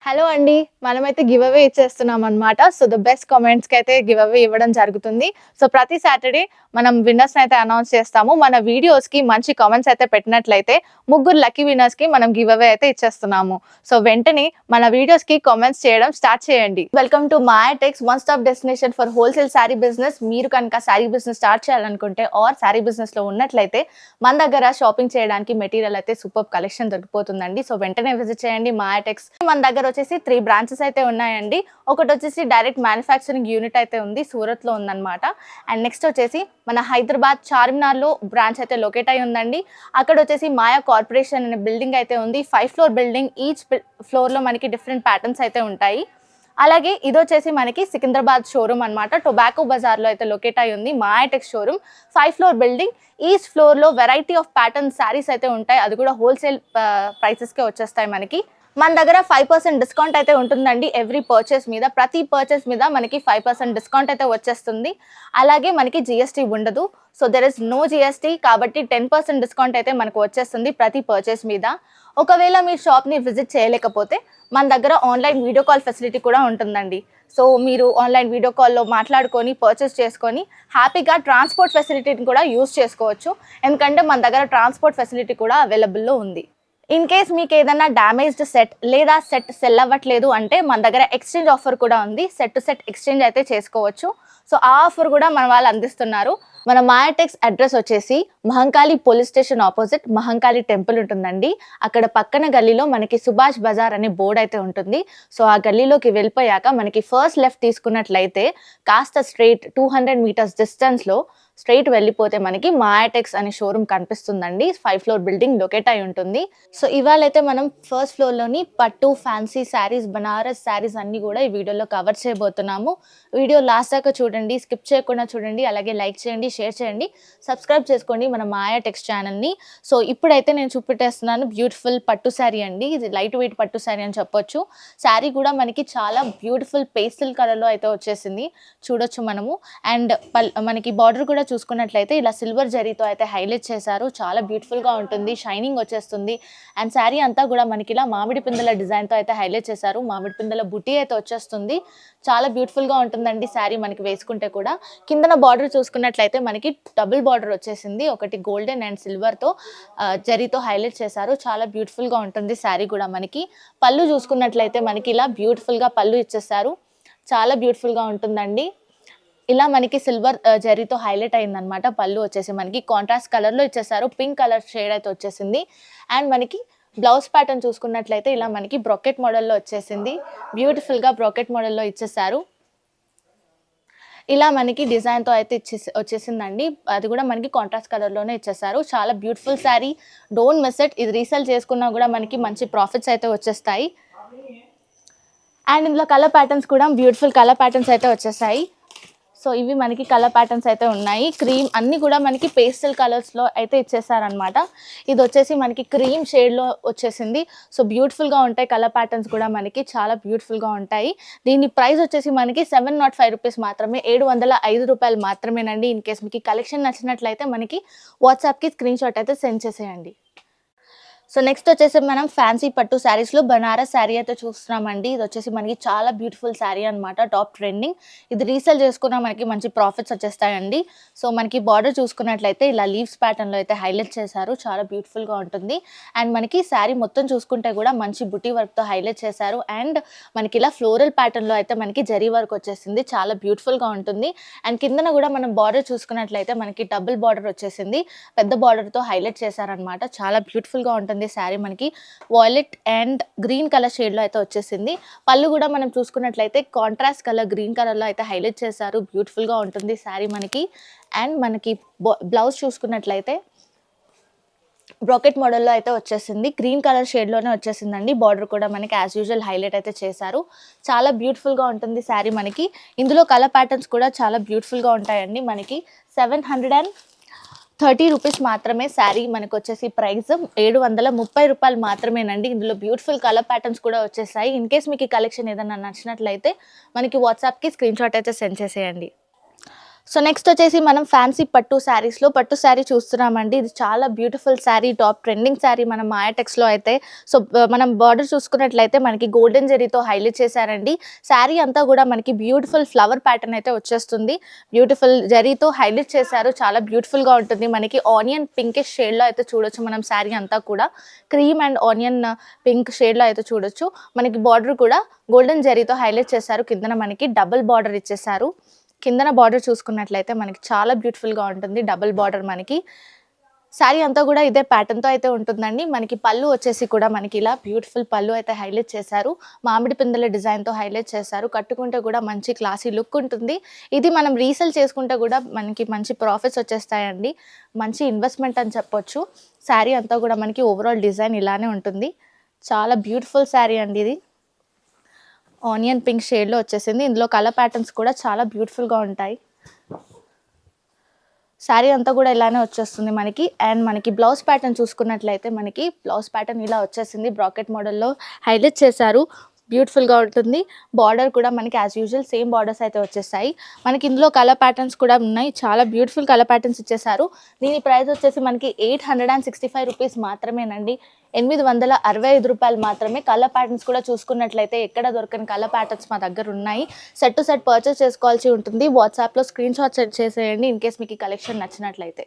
Hello అండి. మనమైతే give away ఇచ్చేస్తున్నామనమాట. సో, ద బెస్ట్ కామెంట్స్‌కైతే గివ్ అవే ఇవ్వడం జరుగుతుంది. సో, ప్రతి సాటర్‌డే మనం విన్నర్స్‌నైతే అనౌన్స్ చేస్తాము. మన వీడియోస్‌కి మంచి కామెంట్స్ అయితే పెట్టినట్లయితే ముగ్గురు లక్కీ విన్నర్స్‌కి మనం గివ్ అవే అయితే ఇచ్చేస్తున్నాము. సో, వెంటనే మన వీడియోస్‌కి కామెంట్స్ చేయడం స్టార్ట్ చేయండి. Welcome to Maya Tex one stop destination for wholesale sari business. మీరు కనుక శారీ బిజినెస్ స్టార్ట్ చేయాలనుకుంటే ఆర్ శారీ బిజినెస్‌లో ఉన్నట్లయితే మన దగ్గర షాపింగ్ చేయడానికి మెటీరియల్ అయితే సూపర్బ్ కలెక్షన్ దొరికిపోతుందండి. సో, వెంటనే విజిట్ చేయండి మాయా టెక్స్. మన దగ్గర వచ్చేసి 3 బ్రాంచెస్ అయితే ఉన్నాయండి. ఒకటి వచ్చేసి డైరెక్ట్ మ్యానుఫ్యాక్చరింగ్ యూనిట్ అయితే ఉంది. సూరత్‌లో ఉందన్నమాట. అండ్ నెక్స్ట్ వచ్చేసి మన హైదరాబాద్ చార్మినార్‌లో బ్రాంచ్ అయితే లొకేట్ అయి ఉందండి. అక్కడ వచ్చేసి మాయా కార్పొరేషన్ అనే బిల్డింగ్ అయితే ఉంది. 5 ఫ్లోర్ బిల్డింగ్. ఈచ్ ఫ్లోర్‌లో మనకి డిఫరెంట్ ప్యాటర్న్స్ అయితే ఉంటాయి. అలాగే ఇదొచ్చేసి మనకి సికింద్రాబాద్ షోరూమ్ అన్నమాట. టొబాకో బజార్‌లో అయితే లొకేట్ అయి ఉంది Maya Tex showroom. 5 floor building. Each ఫ్లోర్‌లో వెరైటీ ఆఫ్ ప్యాటర్న్ శారీస్ అయితే ఉంటాయి. అది కూడా హోల్‌సేల్ ప్రైసెస్‌కే వచ్చేస్తాయి మనకి. మన దగ్గర 5% డిస్కౌంట్ అయితే ఉంటుందండి ఎవ్రీ పర్చేస్ మీద. ప్రతి పర్చేస్ మీద మనకి 5% డిస్కౌంట్ అయితే వచ్చేస్తుంది. అలాగే మనకి జీఎస్టీ ఉండదు. So, there is no GST కాబట్టి 10% డిస్కౌంట్ అయితే మనకు వచ్చేస్తుంది ప్రతి పర్చేస్ మీద. ఒకవేళ మీ షాప్‌ని విజిట్ చేయలేకపోతే మన దగ్గర ఆన్‌లైన్ వీడియో కాల్ ఫెసిలిటీ కూడా ఉంటుందండి. సో, మీరు ఆన్‌లైన్ వీడియో కాల్‌లో మాట్లాడుకొని పర్చేస్ చేసుకొని హ్యాపీగా ట్రాన్స్‌పోర్ట్ ఫెసిలిటీని కూడా యూజ్ చేసుకోవచ్చు. ఎందుకంటే మన దగ్గర ట్రాన్స్‌పోర్ట్ ఫెసిలిటీ కూడా అవైలబుల్‌లో ఉంది. ఇన్ కేస్ మీకేదన్నా డ్యామేజ్డ్ సెట్ లేదా సెట్ సెల్ అవ్వట్లేదు అంటే మన దగ్గర ఎక్స్‌చేంజ్ ఆఫర్ కూడా ఉంది. సెట్ టు సెట్ ఎక్స్‌చేంజ్ అయితే చేసుకోవచ్చు. సో, ఆ ఆఫర్ కూడా మన వాళ్ళు అందిస్తున్నారు. మన మాయా టెక్స్ అడ్రస్ వచ్చేసి Mahankali police station opposite Mahankali temple ఉంటుందండి. అక్కడ పక్కన గల్లీలో మనకి సుభాష్ బజార్ అనే బోర్డ్ అయితే ఉంటుంది. సో, ఆ గల్లీలోకి వెళ్ళిపోయాక మనకి ఫస్ట్ లెఫ్ట్ తీసుకున్నట్లయితే కాస్త స్ట్రెయిట్ 200 మీటర్స్ డిస్టెన్స్‌లో స్ట్రెయిట్ వెళ్ళిపోతే మనకి మాయా టెక్స్ అనే షోరూమ్ కనిపిస్తుందండి. 5 ఫ్లోర్ బిల్డింగ్ లొకేట్ అయి ఉంటుంది. సో, ఇవాళైతే మనం ఫస్ట్ ఫ్లోర్‌లోని పట్టు, ఫ్యాన్సీ శారీస్, బనారస్ శారీస్ అన్నీ గూడా ఈ వీడియోలో కవర్ చేయబోతున్నాము. వీడియో లాస్ట్ దాకా చూడండి. స్కిప్ చేయకుండా చూడండి. అలాగే లైక్ చేయండి, షేర్ చేయండి, సబ్స్క్రైబ్ చేసుకోండి మన మాయా టెక్స్ ఛానల్‌ని. సో, ఇప్పుడైతే నేను చూపెట్టేస్తున్నాను బ్యూటిఫుల్ పట్టు శారీ అండి. ఇది లైట్ వెయిట్ పట్టు శారీ అని చెప్పొచ్చు. శారీ కూడా మనకి చాలా బ్యూటిఫుల్ పేస్టల్ కలర్‌లో అయితే వచ్చేసింది. చూడొచ్చు మనము. అండ్ మనకి బార్డర్ కూడా చూసుకున్నట్లయితే ఇలా సిల్వర్ జరీతో అయితే హైలైట్ చేశారు. చాలా బ్యూటిఫుల్‌గా ఉంటుంది. షైనింగ్ వచ్చేస్తుంది. అండ్ శారీ అంతా కూడా మనకి ఇలా మామిడి పిందెల డిజైన్‌తో అయితే హైలైట్ చేశారు. మామిడి పిందెల బుటీ అయితే వచ్చేస్తుంది. చాలా బ్యూటిఫుల్‌గా ఉంటుందండి శారీ మనకి వేసుకుంటే కూడా. కిందన బార్డర్ చూసుకున్నట్లయితే మనకి డబుల్ బార్డర్ వచ్చేసింది. ఒకటి గోల్డెన్ అండ్ సిల్వర్‌తో జరీతో హైలైట్ చేశారు. చాలా బ్యూటిఫుల్‌గా ఉంటుంది శారీ కూడా మనకి. పళ్ళు చూసుకున్నట్లయితే మనకి ఇలా బ్యూటిఫుల్‌గా పళ్ళు ఇచ్చేశారు. చాలా బ్యూటిఫుల్‌గా ఉంటుందండి. ఇలా మనకి సిల్వర్ జరీతో హైలైట్ అయిందనమాట. పళ్ళు వచ్చేసి మనకి కాంట్రాస్ట్ కలర్‌లో ఇచ్చేసారు. పింక్ కలర్ షేడ్ అయితే వచ్చేసింది. అండ్ మనకి బ్లౌజ్ ప్యాటర్న్ చూసుకున్నట్లయితే ఇలా మనకి బ్రొకెట్ మోడల్‌లో వచ్చేసింది. బ్యూటిఫుల్‌గా బ్రొకెట్ మోడల్‌లో ఇచ్చేసారు. ఇలా మనకి డిజైన్‌తో అయితే వచ్చేసిందండి. అది కూడా మనకి కాంట్రాస్ట్ కలర్‌లోనే ఇచ్చేసారు. చాలా beautiful sari. Don't miss it. ఇది రీసేల్ చేసుకున్నా కూడా మనకి మంచి ప్రాఫిట్స్ అయితే వచ్చేస్తాయి. అండ్ ఇందులో కలర్ ప్యాటర్న్స్ కూడా బ్యూటిఫుల్ కలర్ ప్యాటర్న్స్ అయితే వచ్చేసాయి. సో, ఇవి మనకి కలర్ ప్యాటర్న్స్ అయితే ఉన్నాయి. క్రీమ్ అన్నీ కూడా మనకి పేస్టల్ కలర్స్‌లో అయితే ఇచ్చేసారనమాట. ఇదొచ్చేసి మనకి క్రీమ్ షేడ్‌లో వచ్చేసింది. సో, బ్యూటిఫుల్‌గా ఉంటాయి కలర్ ప్యాటర్న్స్ కూడా మనకి. చాలా బ్యూటిఫుల్‌గా ఉంటాయి. దీని ప్రైస్ వచ్చేసి మనకి రూ. 705 మాత్రమే. రూ. 705 మాత్రమేనండి. ఇన్ కేస్ మీకు ఈ కలెక్షన్ నచ్చినట్లయితే మనకి వాట్సాప్‌కి స్క్రీన్ షాట్ అయితే సెండ్ చేసేయండి. సో, నెక్స్ట్ వచ్చేసి మనం ఫ్యాన్సీ పట్టు శారీస్‌లో బనారస్ శారీ అయితే చూస్తున్నామండి. ఇదొచ్చేసి మనకి చాలా బ్యూటిఫుల్ శారీ అనమాట. Top trending. ఇది రీసేల్ చేసుకున్నా మనకి మంచి ప్రాఫిట్స్ వచ్చేస్తాయండి. సో, మనకి బార్డర్ చూసుకున్నట్లయితే ఇలా లీవ్స్ ప్యాటర్న్‌లో అయితే హైలైట్ చేశారు. చాలా బ్యూటిఫుల్‌గా ఉంటుంది. అండ్ మనకి శారీ మొత్తం చూసుకుంటే కూడా మంచి బుటీ వర్క్‌తో హైలైట్ చేశారు. అండ్ మనకి ఇలా ఫ్లోరల్ ప్యాటర్న్‌లో అయితే మనకి జరీ వర్క్ వచ్చేసింది. చాలా బ్యూటిఫుల్‌గా ఉంటుంది. అండ్ కిందన కూడా మనం బార్డర్ చూసుకున్నట్లయితే మనకి డబుల్ బార్డర్ వచ్చేసింది. పెద్ద బార్డర్‌తో హైలైట్ చేశారనమాట. చాలా బ్యూటిఫుల్‌గా ఉంటుంది శారీ మనకి. వాయిలెట్ అండ్ గ్రీన్ కలర్ షేడ్‌లో అయితే వచ్చేసింది. పళ్ళు కూడా మనం చూసుకున్నట్లయితే కాంట్రాస్ట్ కలర్ గ్రీన్ కలర్‌లో అయితే హైలైట్ చేశారు. బ్యూటిఫుల్‌గా ఉంటుంది శారీ మనకి. అండ్ మనకి బ్లౌజ్ చూసుకున్నట్లయితే బ్రోకెట్ మోడల్‌లో అయితే వచ్చేసింది. గ్రీన్ కలర్ షేడ్‌లోనే వచ్చేసిందండి. బార్డర్ కూడా మనకి యాజ్ యూజువల్ హైలైట్ అయితే చేశారు. చాలా బ్యూటిఫుల్‌గా ఉంటుంది శారీ మనకి. ఇందులో కలర్ ప్యాటర్న్స్ కూడా చాలా బ్యూటిఫుల్‌గా ఉంటాయండి మనకి. 730 రూపీస్ మాత్రమే శారీ మనకొచ్చేసి ప్రైస్. రూ. 730 మాత్రమేనండి. ఇందులో బ్యూటిఫుల్ కలర్ ప్యాటర్న్స్ కూడా వచ్చేసాయి. ఇన్ కేస్ మీకు ఈ కలెక్షన్ ఏదన్నా నచ్చినట్లయితే మనకి వాట్సాప్‌కి స్క్రీన్ షాట్ అయితే సెండ్ చేసేయండి. సో నెక్స్ట్ వచ్చేసి మనం ఫ్యాన్సీ పట్టు శారీస్లో పట్టు శారీ చూస్తున్నామండి. ఇది చాలా beautiful sari, top trending sari మన మాయాటెక్స్లో అయితే. సో మనం బార్డర్ చూసుకున్నట్లయితే మనకి గోల్డెన్ జరీతో హైలైట్ చేశారండి. శారీ అంతా కూడా మనకి బ్యూటిఫుల్ ఫ్లవర్ ప్యాటర్న్ అయితే వచ్చేస్తుంది. బ్యూటిఫుల్ జరీతో హైలైట్ చేశారు, చాలా బ్యూటిఫుల్గా ఉంటుంది. మనకి ఆనియన్ పింకిష్ షేడ్లో అయితే చూడొచ్చు మనం శారీ అంతా కూడా. క్రీమ్ అండ్ ఆనియన్ పింక్ షేడ్లో అయితే చూడొచ్చు. మనకి బార్డర్ కూడా గోల్డెన్ జరీతో హైలైట్ చేశారు. కిందన మనకి డబుల్ బార్డర్ ఇచ్చేసారు. కిందన బార్డర్ చూసుకున్నట్లయితే మనకి చాలా బ్యూటిఫుల్గా ఉంటుంది. డబుల్ బార్డర్ మనకి శారీ అంతా కూడా ఇదే ప్యాటర్న్తో అయితే ఉంటుందండి. మనకి పళ్ళు వచ్చేసి కూడా మనకి ఇలా బ్యూటిఫుల్ పళ్ళు అయితే హైలైట్ చేశారు. మామిడి పిందెల డిజైన్తో హైలైట్ చేశారు. కట్టుకుంటే కూడా మంచి క్లాసీ లుక్ ఉంటుంది. ఇది మనం రీసేల్ చేసుకుంటే కూడా మనకి మంచి ప్రాఫిట్స్ వచ్చేస్తాయండి. మంచి ఇన్వెస్ట్మెంట్ అని చెప్పొచ్చు. శారీ అంతా కూడా మనకి ఓవరాల్ డిజైన్ ఇలానే ఉంటుంది. చాలా బ్యూటిఫుల్ శారీ అండి ఇది. ఆనియన్ పింక్ షేడ్లో వచ్చేసింది. ఇందులో కలర్ ప్యాటర్న్స్ కూడా చాలా బ్యూటిఫుల్గా ఉంటాయి. శారీ అంతా కూడా ఇలానే వచ్చేస్తుంది మనకి. అండ్ మనకి బ్లౌజ్ ప్యాటర్న్ చూసుకున్నట్లయితే మనకి బ్లౌజ్ ప్యాటర్న్ ఇలా వచ్చేసింది. బ్రాకెట్ మోడల్లో హైలైట్ చేశారు. బ్యూటిఫుల్గా ఉంటుంది. బార్డర్ కూడా మనకి యాజ్ యూజువల్ సేమ్ బార్డర్స్ అయితే వచ్చేసాయి. మనకి ఇందులో కలర్ ప్యాటర్న్స్ కూడా ఉన్నాయి. చాలా బ్యూటిఫుల్ కలర్ ప్యాటర్న్స్ ఇచ్చేసారు. దీని ప్రైస్ వచ్చేసి మనకి 865 రూపీస్ మాత్రమేనండి. 865 రూపాయలు మాత్రమే. కలర్ ప్యాటర్న్స్ కూడా చూసుకున్నట్లయితే ఎక్కడ దొరకని కలర్ ప్యాటర్న్స్ మా దగ్గర ఉన్నాయి. సెట్ టు సెట్ పర్చేస్ చేసుకోవాల్సి ఉంటుంది. వాట్సాప్లో స్క్రీన్ షాట్ సెండ్ చేసేయండి ఇన్ కేస్ మీకు ఈ కలెక్షన్ నచ్చినట్లయితే.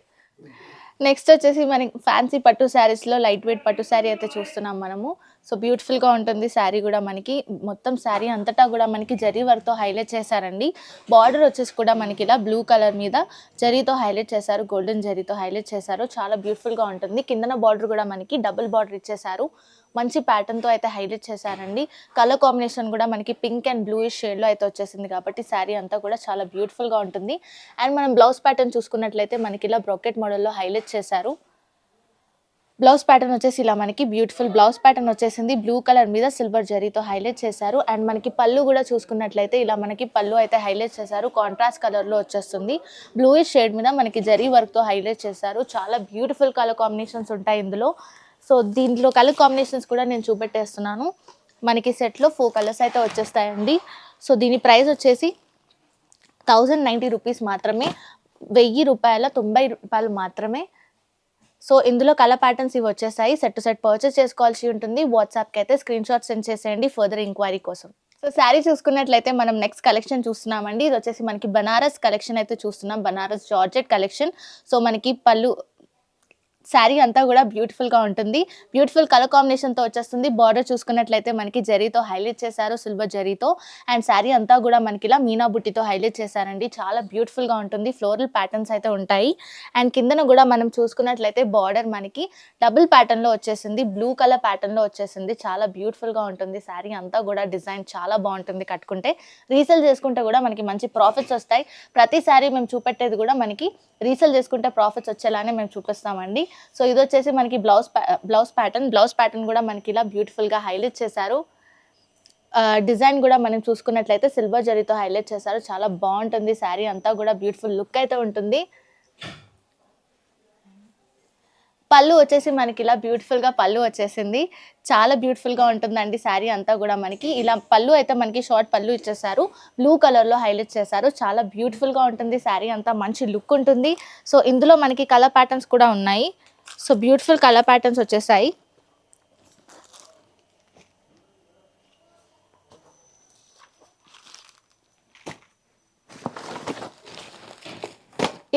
నెక్స్ట్ వచ్చేసి మనకి ఫ్యాన్సీ పట్టు శారీస్లో లైట్ వెయిట్ పట్టు శారీ అయితే చూస్తున్నాం మనము. సో బ్యూటిఫుల్గా ఉంటుంది శారీ కూడా మనకి. మొత్తం శారీ అంతటా కూడా మనకి జరీ వర్క్తో హైలైట్ చేశారండి. బార్డర్ వచ్చేసి కూడా మనకి ఇలా బ్లూ కలర్ మీద జరీతో హైలైట్ చేశారు. గోల్డెన్ జరీతో హైలైట్ చేశారు. చాలా బ్యూటిఫుల్గా ఉంటుంది. కిందన బార్డర్ కూడా మనకి డబుల్ బార్డర్ ఇచ్చేసారు. మంచి ప్యాటర్న్తో అయితే హైలైట్ చేశారండి. కలర్ కాంబినేషన్ కూడా మనకి పింక్ అండ్ బ్లూయిష్ షేడ్లో అయితే వచ్చేసింది కాబట్టి శారీ అంతా కూడా చాలా బ్యూటిఫుల్గా ఉంటుంది. అండ్ మనం బ్లౌజ్ ప్యాటర్న్ చూసుకున్నట్లయితే మనకి ఇలా బ్రాకెట్ మోడల్లో హైలైట్ చేశారు. బ్లౌజ్ ప్యాటర్న్ వచ్చేసి ఇలా మనకి బ్యూటిఫుల్ బ్లౌజ్ ప్యాటర్న్ వచ్చేసింది. బ్లూ కలర్ మీద సిల్వర్ జరీతో హైలైట్ చేశారు. అండ్ మనకి పళ్ళు కూడా చూసుకున్నట్లయితే ఇలా మనకి పళ్ళు అయితే హైలైట్ చేశారు. కాంట్రాస్ట్ కలర్లో వచ్చేస్తుంది. బ్లూయిష్ షేడ్ మీద మనకి జరీ వర్క్తో హైలైట్ చేశారు. చాలా బ్యూటిఫుల్ కలర్ కాంబినేషన్స్ ఉంటాయి ఇందులో. సో దీంట్లో కలర్ కాంబినేషన్స్ కూడా నేను చూపెట్టేస్తున్నాను. మనకి సెట్లో 4 కలర్స్ అయితే వచ్చేస్తాయండి. సో దీని ప్రైస్ వచ్చేసి 1090 రూపీస్ మాత్రమే. 1000 రూపాయల 90 రూపాయలు మాత్రమే. సో ఇందులో కలర్ ప్యాటర్న్స్ ఇవి వచ్చేసాయి. సెట్ టు సెట్ పర్చేస్ చేసుకోవాల్సి ఉంటుంది. వాట్సాప్కి అయితే స్క్రీన్ షాట్ సెండ్ చేసేయండి ఫర్దర్ ఎంక్వైరీ కోసం. సో శారీ చూసుకున్నట్లయితే మనం నెక్స్ట్ కలెక్షన్ చూస్తున్నామండి. ఇది వచ్చేసి మనకి బనారస్ కలెక్షన్ అయితే చూస్తున్నాం. Banaras georgette collection. సో మనకి పళ్ళు శారీ అంతా కూడా బ్యూటిఫుల్గా ఉంటుంది. బ్యూటిఫుల్ కలర్ కాంబినేషన్తో వచ్చేస్తుంది. బార్డర్ చూసుకున్నట్లయితే మనకి జరీతో హైలైట్ చేశారు, సిల్వర్ జరీతో. అండ్ శారీ అంతా కూడా మనకి ఇలా మీనా బుట్టితో హైలైట్ చేశారండి. చాలా బ్యూటిఫుల్గా ఉంటుంది. ఫ్లోరల్ ప్యాటర్న్స్ అయితే ఉంటాయి. అండ్ కిందన కూడా మనం చూసుకున్నట్లయితే బార్డర్ మనకి డబుల్ ప్యాటర్న్లో వచ్చేసింది. బ్లూ కలర్ ప్యాటర్న్లో వచ్చేసింది. చాలా బ్యూటిఫుల్గా ఉంటుంది. శారీ అంతా కూడా డిజైన్ చాలా బాగుంటుంది. కట్టుకుంటే రీసేల్ చేసుకుంటే కూడా మనకి మంచి ప్రాఫిట్స్ వస్తాయి. ప్రతి శారీ మేము చూపెట్టేది కూడా మనకి రీసేల్ చేసుకుంటే ప్రాఫిట్స్ వచ్చేలానే మేము చూపిస్తామండి. సో ఇది వచ్చేసి మనకి బ్లౌజ్ ప్యాటర్న్ కూడా మనకి ఇలా బ్యూటిఫుల్గా హైలైట్ చేశారు. డిజైన్ కూడా మనం చూసుకున్నట్లయితే సిల్వర్ జరీతో హైలైట్ చేశారు. చాలా బాగుంటుంది. శారీ అంతా కూడా బ్యూటిఫుల్ లుక్ అయితే ఉంటుంది. పళ్ళు వచ్చేసి మనకి ఇలా బ్యూటిఫుల్గా పళ్ళు వచ్చేసింది. చాలా బ్యూటిఫుల్గా ఉంటుందండి శారీ అంతా కూడా మనకి. ఇలా పళ్ళు అయితే మనకి షార్ట్ పళ్ళు ఇచ్చేసారు. బ్లూ కలర్లో హైలైట్ చేశారు. చాలా బ్యూటిఫుల్గా ఉంటుంది శారీ అంతా. మంచి లుక్ ఉంటుంది. సో ఇందులో మనకి కలర్ ప్యాటర్న్స్ కూడా ఉన్నాయి. సో బ్యూటిఫుల్ కలర్ ప్యాటర్న్స్ వచ్చేసాయి.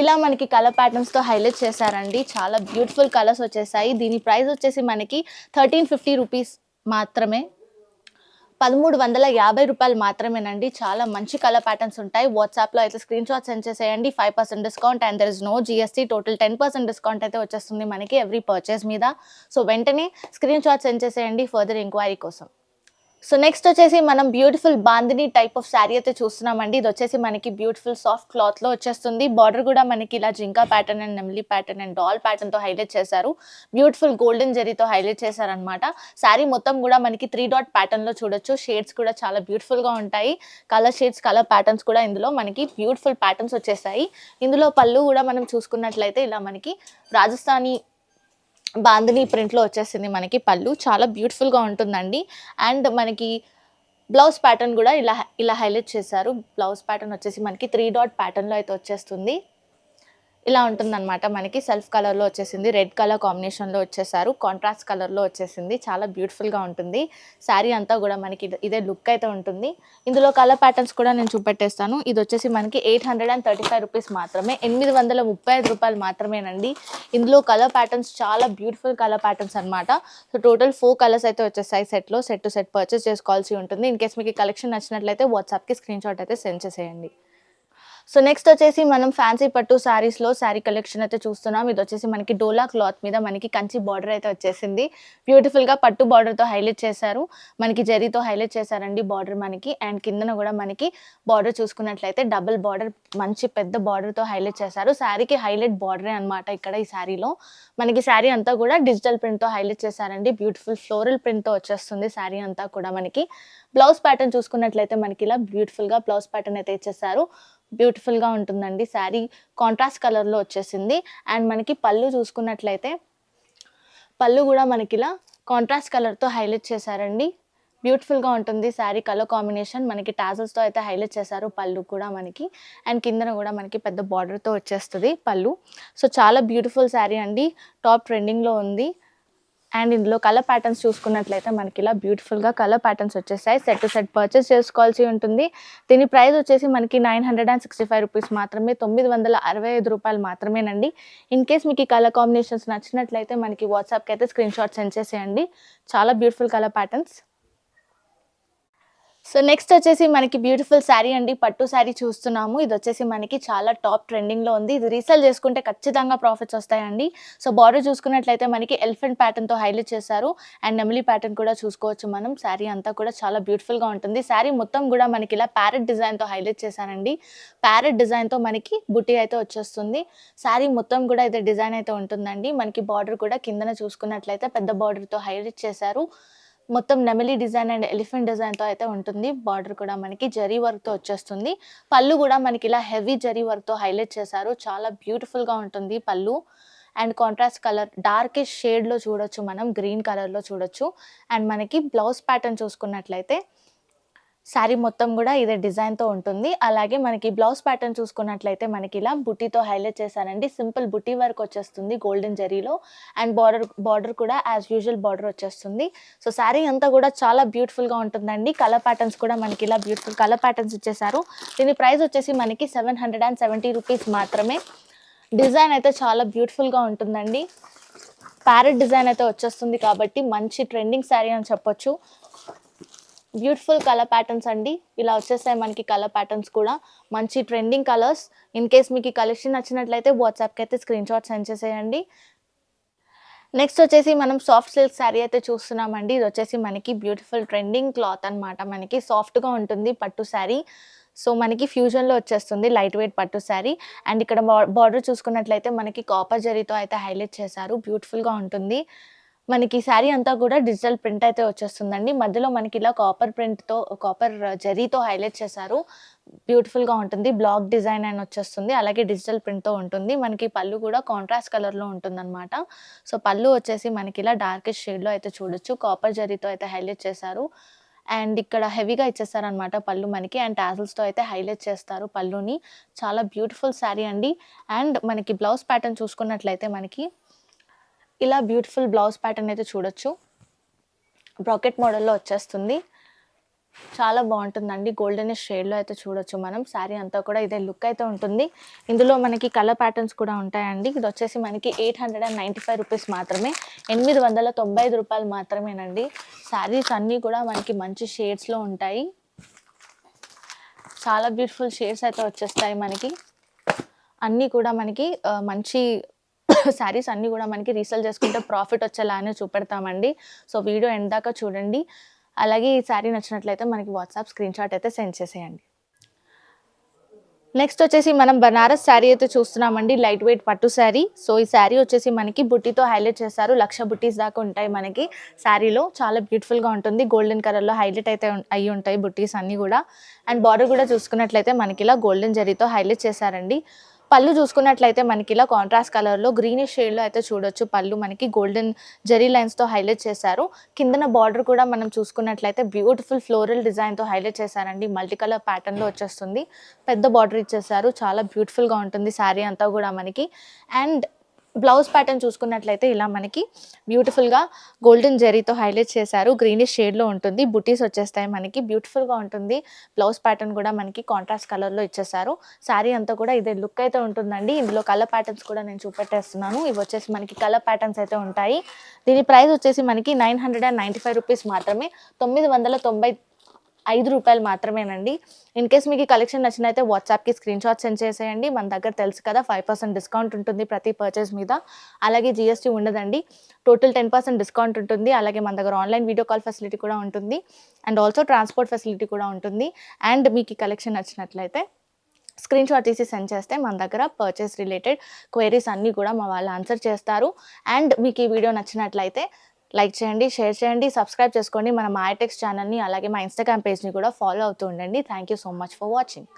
ఇలా మనకి కలర్ ప్యాటర్న్స్తో హైలైట్ చేశారండి. చాలా బ్యూటిఫుల్ కలర్స్ వచ్చేసాయి. దీని ప్రైస్ వచ్చేసి మనకి 1350 రూపీస్ మాత్రమే. 1350 రూపాయలు మాత్రమేనండి. చాలా మంచి కలర్ ప్యాటర్న్స్ ఉంటాయి. వాట్సాప్లో అయితే స్క్రీన్ షాట్ సెండ్ చేసేయండి. 5% discount and there is no GST. Total 10% discount అయితే వచ్చేస్తుంది మనకి ఎవ్రీ పర్చేస్ మీద. సో వెంటనే స్క్రీన్ షాట్ సెండ్ చేసేయండి ఫర్దర్ ఎంక్వైరీ కోసం. సో నెక్స్ట్ వచ్చేసి మనం beautiful bandhani type of sari అయితే చూస్తున్నామండి. ఇది వచ్చేసి మనకి బ్యూటిఫుల్ సాఫ్ట్ క్లాత్లో వచ్చేస్తుంది. బార్డర్ కూడా మనకి ఇలా జింకా ప్యాటర్న్ అండ్ నెమ్లీ ప్యాటర్న్ అండ్ డాల్ ప్యాటర్న్తో హైలైట్ చేశారు. బ్యూటిఫుల్ గోల్డెన్ జరీతో హైలైట్ చేశారనమాట. శారీ మొత్తం కూడా మనకి 3 డాట్ ప్యాటర్న్లో చూడొచ్చు. షేడ్స్ కూడా చాలా బ్యూటిఫుల్గా ఉంటాయి. కలర్ షేడ్స్, కలర్ ప్యాటర్న్స్ కూడా ఇందులో మనకి బ్యూటిఫుల్ ప్యాటర్న్స్ వచ్చేసాయి. ఇందులో పళ్ళు కూడా మనం చూసుకున్నట్లయితే ఇలా మనకి రాజస్థానీ బాందిని ప్రింట్లో వచ్చేసింది మనకి పళ్ళు. చాలా బ్యూటిఫుల్గా ఉంటుందండి. అండ్ మనకి బ్లౌజ్ ప్యాటర్న్ కూడా ఇలా ఇలా హైలైట్ చేశారు. బ్లౌజ్ ప్యాటర్న్ వచ్చేసి మనకి 3 డాట్ ప్యాటర్న్‌లో అయితే వచ్చేస్తుంది. ఇలా ఉంటుందన్నమాట. మనకి సెల్ఫ్ కలర్‌లో వచ్చేసింది. రెడ్ కలర్ కాంబినేషన్‌లో వచ్చేసారు. కాంట్రాస్ట్ కలర్‌లో వచ్చేసింది. చాలా బ్యూటిఫుల్‌గా ఉంటుంది. శారీ అంతా కూడా మనకి ఇదే లుక్ అయితే ఉంటుంది. ఇందులో కలర్ ప్యాటర్న్స్ కూడా నేను చూపెట్టేస్తాను. ఇది వచ్చేసి మనకి 835 రూపీస్ మాత్రమే. రూ. 835 మాత్రమేనండి. ఇందులో కలర్ ప్యాటర్న్స్ చాలా బ్యూటిఫుల్ కలర్ ప్యాటర్న్స్ అన్నమాట. సో టోటల్ 4 కలర్స్ అయితే వచ్చేసాయి సెట్‌లో. సెట్ టు సెట్ పర్చేస్ చేసుకోవాల్సి ఉంటుంది. ఇన్ కేస్ మీకు ఈ కలెక్షన్ నచ్చినట్లయితే వాట్సాప్‌కి స్క్రీన్‌షాట్ అయితే సెండ్ చేసేయండి. సో నెక్స్ట్ వచ్చేసి మనం ఫ్యాన్సీ పట్టు శారీస్‌లో శారీ కలెక్షన్ అయితే చూస్తున్నాం. ఇది వచ్చేసి మనకి డోలా క్లాత్ మీద మనకి కంచి బార్డర్ అయితే వచ్చేసింది. బ్యూటిఫుల్‌గా పట్టు బార్డర్‌తో హైలైట్ చేశారు. మనకి జరీతో హైలైట్ చేశారండి బార్డర్ మనకి. అండ్ కిందన కూడా మనకి బార్డర్ చూసుకున్నట్లయితే డబుల్ బార్డర్ మంచి పెద్ద బార్డర్‌తో హైలైట్ చేశారు. శారీకి హైలైట్ బార్డరే అన్నమాట ఇక్కడ ఈ శారీలో. మనకి శారీ అంతా కూడా డిజిటల్ ప్రింట్‌తో హైలైట్ చేశారండి. బ్యూటిఫుల్ ఫ్లోరల్ ప్రింట్‌తో వచ్చేస్తుంది శారీ అంతా కూడా మనకి. బ్లౌజ్ ప్యాటర్న్ చూసుకున్నట్లయితే మనకి ఇలా బ్యూటిఫుల్‌గా బ్లౌజ్ ప్యాటర్న్ అయితే ఇచ్చేసారు. బ్యూటిఫుల్‌గా ఉంటుందండి. శారీ కాంట్రాస్ట్ కలర్‌లో వచ్చేసింది. అండ్ మనకి పళ్ళు చూసుకున్నట్లయితే పళ్ళు కూడా మనకిలా కాంట్రాస్ట్ కలర్‌తో హైలైట్ చేశారండి. బ్యూటిఫుల్‌గా ఉంటుంది శారీ కలర్ కాంబినేషన్. మనకి టాజల్స్‌తో అయితే హైలైట్ చేశారు పళ్ళు కూడా మనకి. అండ్ కిందన కూడా మనకి పెద్ద బార్డర్‌తో వచ్చేస్తది పళ్ళు. సో చాలా బ్యూటిఫుల్ శారీ అండి. టాప్ ట్రెండింగ్‌లో ఉంది. అండ్ ఇందులో కలర్ ప్యాటర్న్స్ చూసుకున్నట్లయితే మనకి ఇలా బ్యూటిఫుల్‌గా కలర్ ప్యాటర్న్స్ వచ్చేసాయి. సెట్ టు సెట్ పర్చేస్ చేసుకోవాల్సి ఉంటుంది. దీని ప్రైస్ వచ్చేసి మనకి 965 రూపీస్ మాత్రమే. రూ. 965 మాత్రమేనండి. ఇన్ కేస్ మీకు ఈ కలర్ కాంబినేషన్స్ నచ్చినట్లయితే మనకి వాట్సాప్‌కి అయితే స్క్రీన్‌షాట్ సెండ్ చేసేయండి. చాలా beautiful colour patterns. So next వచ్చేసి మనకి బ్యూటిఫుల్ శారీ అండి. పట్టు శారీ చూస్తున్నాము. ఇది వచ్చేసి మనకి చాలా టాప్ ట్రెండింగ్‌లో ఉంది. ఇది రీసేల్ చేసుకుంటే ఖచ్చితంగా ప్రాఫిట్స్ వస్తాయండి. సో బార్డర్ చూసుకున్నట్లయితే మనకి ఎలిఫెంట్ ప్యాటర్న్‌తో హైలైట్ చేశారు. అండ్ నెమలి ప్యాటర్న్ కూడా చూసుకోవచ్చు మనం. శారీ అంతా కూడా చాలా బ్యూటిఫుల్‌గా ఉంటుంది. శారీ మొత్తం కూడా మనకి ఇలా ప్యారెట్ డిజైన్‌తో హైలైట్ చేశానండి. ప్యారెట్ డిజైన్‌తో మనకి బుట్టి అయితే వచ్చేస్తుంది. శారీ మొత్తం కూడా ఇదే డిజైన్ అయితే ఉంటుందండి. మనకి బార్డర్ కూడా కిందన చూసుకున్నట్లయితే పెద్ద బార్డర్‌తో హైలైట్ చేశారు. మొత్తం నెమలి డిజైన్ అండ్ ఎలిఫెంట్ డిజైన్‌తో అయితే ఉంటుంది. బార్డర్ కూడా మనకి జరీ వర్క్‌తో వచ్చేస్తుంది. పళ్ళు కూడా మనకి ఇలా హెవీ జరీ వర్క్‌తో హైలైట్ చేశారు. చాలా బ్యూటిఫుల్‌గా ఉంటుంది పళ్ళు. అండ్ కాంట్రాస్ట్ కలర్ డార్కిష్ షేడ్‌లో చూడొచ్చు మనం. గ్రీన్ కలర్‌లో చూడొచ్చు. అండ్ మనకి బ్లౌజ్ ప్యాటర్న్ చూసుకున్నట్లయితే శారీ మొత్తం కూడా ఇదే డిజైన్‌తో ఉంటుంది. అలాగే మనకి బ్లౌజ్ ప్యాటర్న్ చూసుకున్నట్లయితే మనకి ఇలా బుట్టీతో హైలైట్ చేశారండి. సింపుల్ బుట్టీ వర్క్ వచ్చేస్తుంది గోల్డెన్ జరీలో. అండ్ బార్డర్ కూడా యాజ్ యూజువల్ బార్డర్ వచ్చేస్తుంది. సో శారీ అంతా కూడా చాలా బ్యూటిఫుల్‌గా ఉంటుందండి. కలర్ ప్యాటర్న్స్ కూడా మనకి ఇలా బ్యూటిఫుల్ కలర్ ప్యాటర్న్స్ ఇచ్చేసారు. దీని ప్రైస్ వచ్చేసి మనకి 770 రూపీస్ మాత్రమే. డిజైన్ అయితే చాలా బ్యూటిఫుల్‌గా ఉంటుందండి. ప్యారెట్ డిజైన్ అయితే వచ్చేస్తుంది కాబట్టి మంచి ట్రెండింగ్ శారీ అని చెప్పొచ్చు. బ్యూటిఫుల్ కలర్ ప్యాటర్న్స్ అండి. ఇలా వచ్చేసాయి మనకి కలర్ ప్యాటర్న్స్ కూడా. మంచి ట్రెండింగ్ కలర్స్. ఇన్ కేస్ మీకు ఈ కలెక్షన్ నచ్చినట్లయితే వాట్సాప్‌కి అయితే స్క్రీన్‌షాట్ సెండ్ చేసేయండి. నెక్స్ట్ వచ్చేసి మనం సాఫ్ట్ సిల్క్ శారీ అయితే చూస్తున్నామండి. ఇది వచ్చేసి మనకి బ్యూటిఫుల్ ట్రెండింగ్ క్లాత్ అన్నమాట. మనకి సాఫ్ట్‌గా ఉంటుంది పట్టు శారీ. సో మనకి ఫ్యూజన్‌లో వచ్చేస్తుంది లైట్ వెయిట్ పట్టు శారీ. అండ్ ఇక్కడ బార్డర్ చూసుకున్నట్లయితే మనకి కాపర్ జరీతో అయితే హైలైట్ చేశారు. బ్యూటిఫుల్‌గా ఉంటుంది. మనకి శారీ అంతా కూడా డిజిటల్ ప్రింట్ అయితే వచ్చేస్తుందండి. మధ్యలో మనకి ఇలా కాపర్ జరీతో హైలైట్ చేశారు. బ్యూటిఫుల్‌గా ఉంటుంది. బ్లాక్ డిజైన్ అని వచ్చేస్తుంది. అలాగే డిజిటల్ ప్రింట్‌తో ఉంటుంది. మనకి పళ్ళు కూడా కాంట్రాస్ట్ కలర్‌లో ఉంటుందన్నమాట. సో పళ్ళు వచ్చేసి మనకి ఇలా డార్కిష్ షేడ్‌లో అయితే చూడొచ్చు. కాపర్ జరీతో అయితే హైలైట్ చేశారు. అండ్ ఇక్కడ హెవీగా ఇచ్చేసారనమాట పళ్ళు మనకి. అండ్ టాజిల్స్‌తో అయితే హైలైట్ చేస్తారు పళ్ళుని. చాలా బ్యూటిఫుల్ శారీ అండి. అండ్ మనకి బ్లౌజ్ ప్యాటర్న్ చూసుకున్నట్లయితే మనకి ఇలా బ్యూటిఫుల్ బ్లౌజ్ ప్యాటర్న్ అయితే చూడొచ్చు. బ్రాకెట్ మోడల్‌లో వచ్చేస్తుంది. చాలా బావుంటుందండి. గోల్డెనిష్ షేడ్‌లో అయితే చూడొచ్చు మనం. శారీ అంతా కూడా ఇదే లుక్ అయితే ఉంటుంది. ఇందులో మనకి కలర్ ప్యాటర్న్స్ కూడా ఉంటాయండి. ఇదొచ్చేసి మనకి 895 రూపీస్ మాత్రమే. రూ. 895 మాత్రమేనండి. శారీస్ అన్నీ కూడా మనకి మంచి షేడ్స్‌లో ఉంటాయి. చాలా బ్యూటిఫుల్ షేడ్స్ అయితే వచ్చేస్తాయి మనకి. అన్నీ కూడా మనకి మంచి శారీస్ అన్నీ కూడా మనకి రీసేల్ చేసుకుంటే ప్రాఫిట్ వచ్చేలానే చూపెడతామండి. సో వీడియో ఎండ్ దాకా చూడండి. అలాగే ఈ శారీ నచ్చినట్లయితే మనకి వాట్సాప్ స్క్రీన్‌షాట్ అయితే సెండ్ చేసేయండి. నెక్స్ట్ వచ్చేసి మనం బనారస్ శారీ అయితే చూస్తున్నామండి. లైట్ వెయిట్ పట్టు శారీ. సో ఈ శారీ వచ్చేసి మనకి బుట్టితో హైలైట్ చేశారు. 1,00,000 బుట్టీస్ దాకా ఉంటాయి మనకి శారీలో. చాలా బ్యూటిఫుల్‌గా ఉంటుంది. గోల్డెన్ కలర్‌లో హైలైట్ అయితే అయ్యి ఉంటాయి బుట్టీస్ అన్నీ కూడా. అండ్ బార్డర్ కూడా చూసుకున్నట్లయితే మనకి ఇలా గోల్డెన్ జరీతో హైలైట్ చేశారండి. పళ్ళు చూసుకున్నట్లయితే మనకి ఇలా కాంట్రాస్ట్ కలర్‌లో గ్రీనిష్ షేడ్‌లో అయితే చూడొచ్చు. పళ్ళు మనకి గోల్డెన్ జెరీ లైన్స్‌తో హైలైట్ చేశారు. కిందన బార్డర్ కూడా మనం చూసుకున్నట్లయితే బ్యూటిఫుల్ ఫ్లోరల్ డిజైన్‌తో హైలైట్ చేశారండి. మల్టీ కలర్ ప్యాటర్న్‌లో వచ్చేస్తుంది. పెద్ద బార్డర్ ఇచ్చేసారు. చాలా బ్యూటిఫుల్‌గా ఉంటుంది శారీ అంతా గూడా మనకి. అండ్ బ్లౌజ్ ప్యాటర్న్ చూసుకున్నట్లయితే ఇలా మనకి బ్యూటిఫుల్‌గా గోల్డెన్ జెరీతో హైలైట్ చేశారు. గ్రీనిష్ షేడ్‌లో ఉంటుంది. బుటీస్ వచ్చేస్తాయి మనకి. బ్యూటిఫుల్‌గా ఉంటుంది. బ్లౌజ్ ప్యాటర్న్ కూడా మనకి కాంట్రాస్ట్ కలర్‌లో ఇచ్చేసారు. శారీ అంతా కూడా ఇదే లుక్ అయితే ఉంటుందండి. ఇందులో కలర్ ప్యాటర్న్స్ కూడా నేను చూపెట్టేస్తున్నాను. ఇవి వచ్చేసి మనకి కలర్ ప్యాటర్న్స్ అయితే ఉంటాయి. దీని ప్రైస్ వచ్చేసి మనకి ₹995 మాత్రమే. ₹995 మాత్రమేనండి. ఇన్ కేస్ మీకు ఈ కలెక్షన్ నచ్చినైతే వాట్సాప్‌కి స్క్రీన్‌షాట్ సెండ్ చేసేయండి. మన దగ్గర తెలుసు కదా 5% డిస్కౌంట్ ఉంటుంది ప్రతి పర్చేస్ మీద. అలాగే జీఎస్టీ ఉండదండి. టోటల్ 10% డిస్కౌంట్ ఉంటుంది. అలాగే మన దగ్గర ఆన్‌లైన్ వీడియో కాల్ ఫెసిలిటీ కూడా ఉంటుంది. అండ్ ఆల్సో ట్రాన్స్‌పోర్ట్ ఫెసిలిటీ కూడా ఉంటుంది. అండ్ మీకు ఈ కలెక్షన్ నచ్చినట్లయితే స్క్రీన్‌షాట్ తీసి సెండ్ చేస్తే మన దగ్గర పర్చేస్ రిలేటెడ్ క్వెరీస్ అన్నీ కూడా మా వాళ్ళు ఆన్సర్ చేస్తారు. అండ్ మీకు ఈ వీడియో నచ్చినట్లయితే లైక్ చేయండి, షేర్ చేయండి, సబ్స్క్రైబ్ చేసుకోండి. మన మాయటెక్స్ ఛానల్‌ని అలాగే మా ఇన్‌స్టాగ్రామ్ పేజ్‌ని కూడా ఫాలో అవుతూ ఉండండి. Thank you so much for watching.